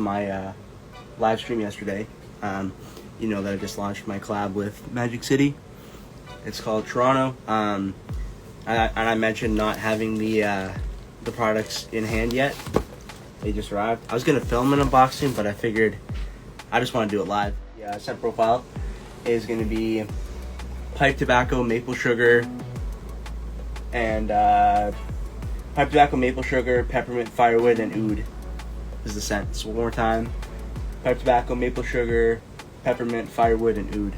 my live stream yesterday, you know that I just launched my collab with Magic City. It's called Toronto. And I mentioned not having the products in hand yet. They just arrived. I was gonna film an unboxing, but I figured I just want to do it live. The scent profile is gonna be pipe tobacco, maple sugar, and pipe tobacco, maple sugar, peppermint, firewood, and oud is the scent. So one more time: pipe tobacco, maple sugar, peppermint, firewood, and oud.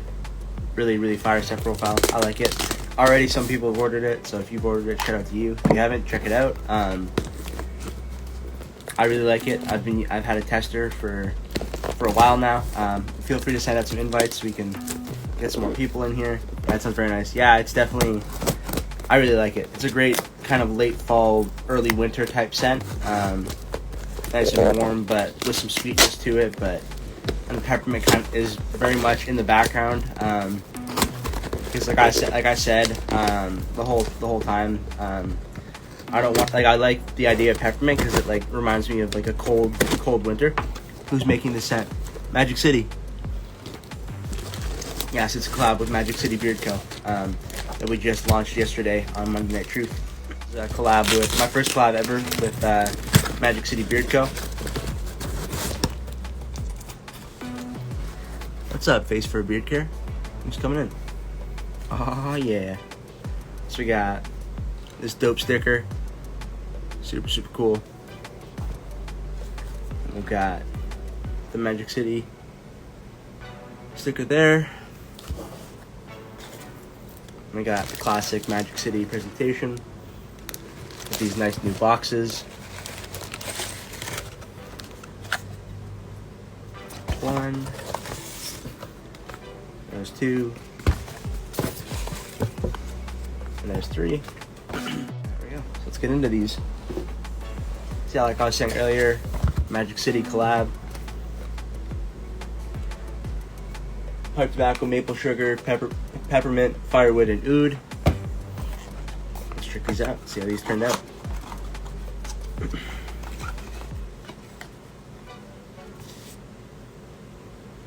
Really, really fire scent profile. I like it. Already, some people have ordered it, so if you've ordered it, shout out to you. If you haven't, check it out. I really like it. I've had a tester for a while now. Feel free to send out some invites so we can get some more people in here. That sounds very nice. Yeah, it's definitely, I really like it. It's a great kind of late fall, early winter type scent. Nice and warm, but with some sweetness to it. But and the peppermint kind of is very much in the background. Because like I said, the whole time, I don't want, like, I like the idea of peppermint because it like reminds me of like a cold winter. Who's making this scent? Magic City. Yes, it's a collab with Magic City Beard Co. That we just launched yesterday on Monday Night Truth. It's a collab with my first collab ever with Magic City Beard Co. What's up, Face for Beard Care? Who's coming in? Oh yeah. So we got this dope sticker. Super cool. And we've got the Magic City sticker there. And we got the classic Magic City presentation with these nice new boxes. One. There's two. And there's three. There we go. So let's get into these. See, like I was saying earlier, Magic City collab. Pipe tobacco, maple sugar, peppermint, firewood, and oud. Let's check these out. See how these turned out.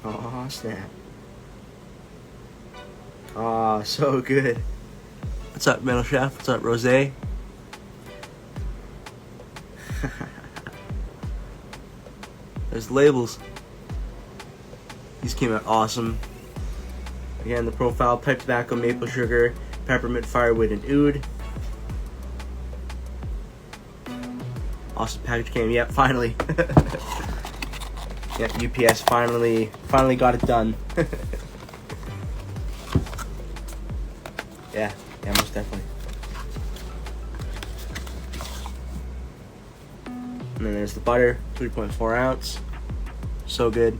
Oh snap! Oh, so good. What's up, Metal Chef? What's up, Rose? There's the labels. These came out awesome. Again, the profile: pipe tobacco, maple sugar, peppermint, firewood, and oud. Awesome package came. Yep, finally. Yep, UPS finally got it done. Yeah, most definitely. And then there's the butter, 3.4 ounce. So good.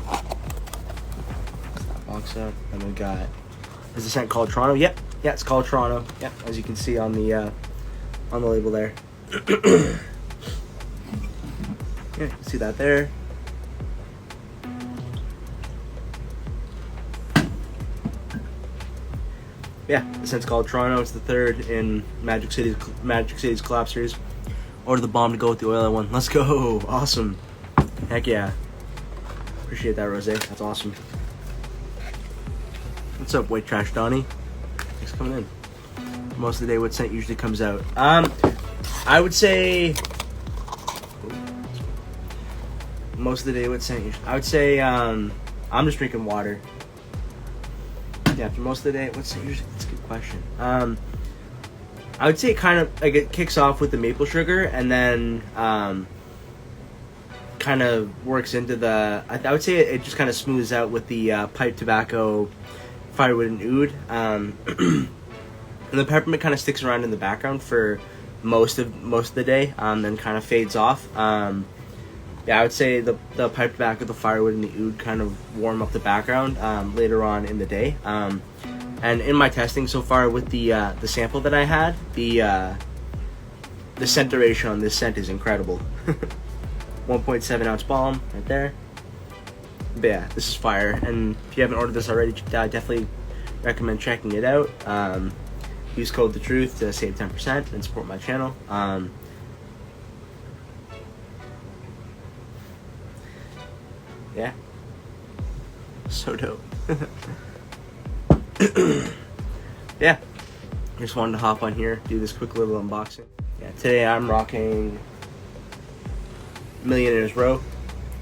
That box up. And we got, is the scent called Toronto? Yep. Yeah, it's called Toronto. Yep, as you can see on the label there. Yeah, you can see that there. Yeah, the scent's called Toronto. It's the third in Magic City's collab series. Order the bomb to go with the oily one. Let's go! Awesome. Heck yeah. Appreciate that, Rose. That's awesome. What's up, White Trash Donnie? Thanks for coming in. Most of the day, what scent usually comes out? I would say most of the day, what scent usually? I would say I'm just drinking water. Yeah, for most of the day, what's usually? That's a good question. I would say kind of like it kicks off with the maple sugar and then kind of works into the. I would say it just kind of smooths out with the pipe tobacco, firewood, and oud. And the peppermint kind of sticks around in the background for most of the day, then kind of fades off. Yeah, I would say the pipe tobacco, the firewood, and the oud kind of warm up the background later on in the day. And in my testing so far with the sample that I had, the scent duration on this scent is incredible. 1.7 ounce balm right there. But yeah, this is fire. And if you haven't ordered this already, I definitely recommend checking it out. Use code THETRUTH to save 10% and support my channel. yeah, so dope. Yeah, just wanted to hop on here, do this quick little unboxing. Yeah, today I'm rocking Millionaire's Row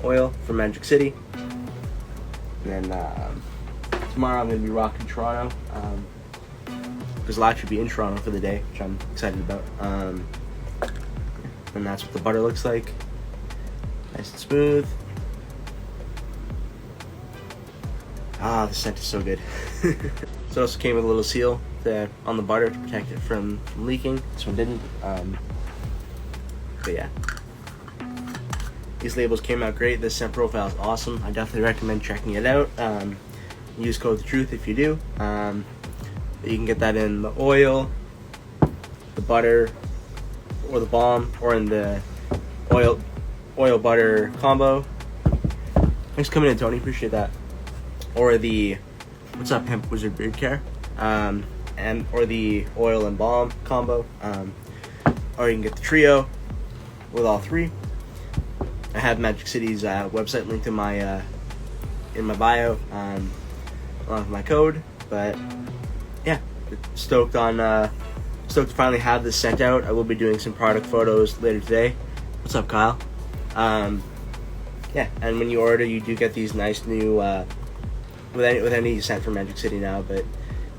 oil from Magic City. And then tomorrow I'm going to be rocking Toronto, because I'll actually be in Toronto for the day, which I'm excited about. And that's what the butter looks like. Nice and smooth. Ah, the scent is so good. So it also came with a little seal on the butter to protect it from leaking. This one didn't. But yeah. These labels came out great. This scent profile is awesome. I definitely recommend checking it out. Use code TRUTH if you do. You can get that in the oil, the butter, or the balm, or in the oil butter combo. Thanks for coming in, Tony. Appreciate that. Or the what's up, Hemp Wizard Beard Care, or the oil and balm combo. Or you can get the trio with all three. I have Magic City's website linked in my bio, along with my code. But yeah, stoked to finally have this sent out. I will be doing some product photos later today. What's up, Kyle? Yeah, and when you order, you do get these nice new with any scent from Magic City now, but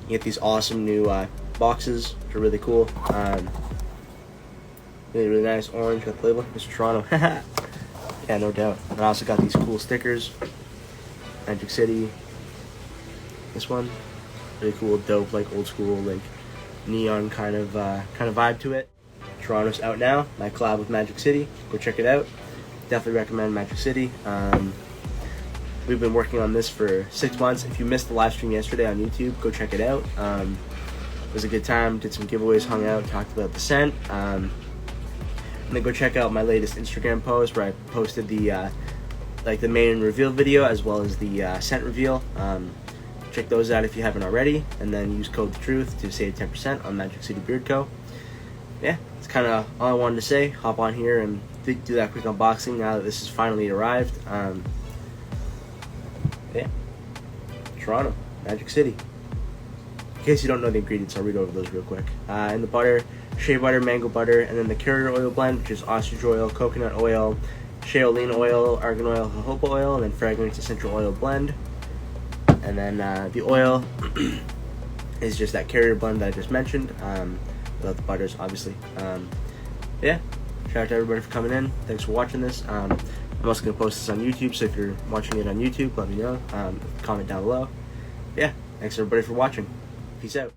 you get these awesome new boxes, which are really cool. Really nice. Orange, got the label, Mr. Toronto. Yeah, no doubt. And I also got these cool stickers. Magic City. This one, really cool, dope, like old school, like neon kind of vibe to it. Toronto's out now. My collab with Magic City. Go check it out. Definitely recommend Magic City. We've been working on this for 6 months. If you missed the live stream yesterday on YouTube, go check it out. It was a good time. Did some giveaways, hung out, talked about the scent. And then go check out my latest Instagram post where I posted the the main reveal video as well as the scent reveal. Check those out if you haven't already, and then use code TRUTH to save 10% on Magic City Beard Co. Yeah, it's kind of all I wanted to say. Hop on here and do that quick unboxing now that this has finally arrived. Yeah, Toronto, Magic City. In case you don't know the ingredients, I'll read over those real quick. In the butter, shea butter, mango butter, and then the carrier oil blend, which is ostrich oil, coconut oil, shaolin oil, argan oil, jojoba oil, and then fragrance essential oil blend. And then the oil is just that carrier blend that I just mentioned, without the butters, obviously. Yeah, shout out to everybody for coming in. Thanks for watching this. I'm also going to post this on YouTube, so if you're watching it on YouTube, let me know. Comment down below. Yeah, thanks everybody for watching. Peace out.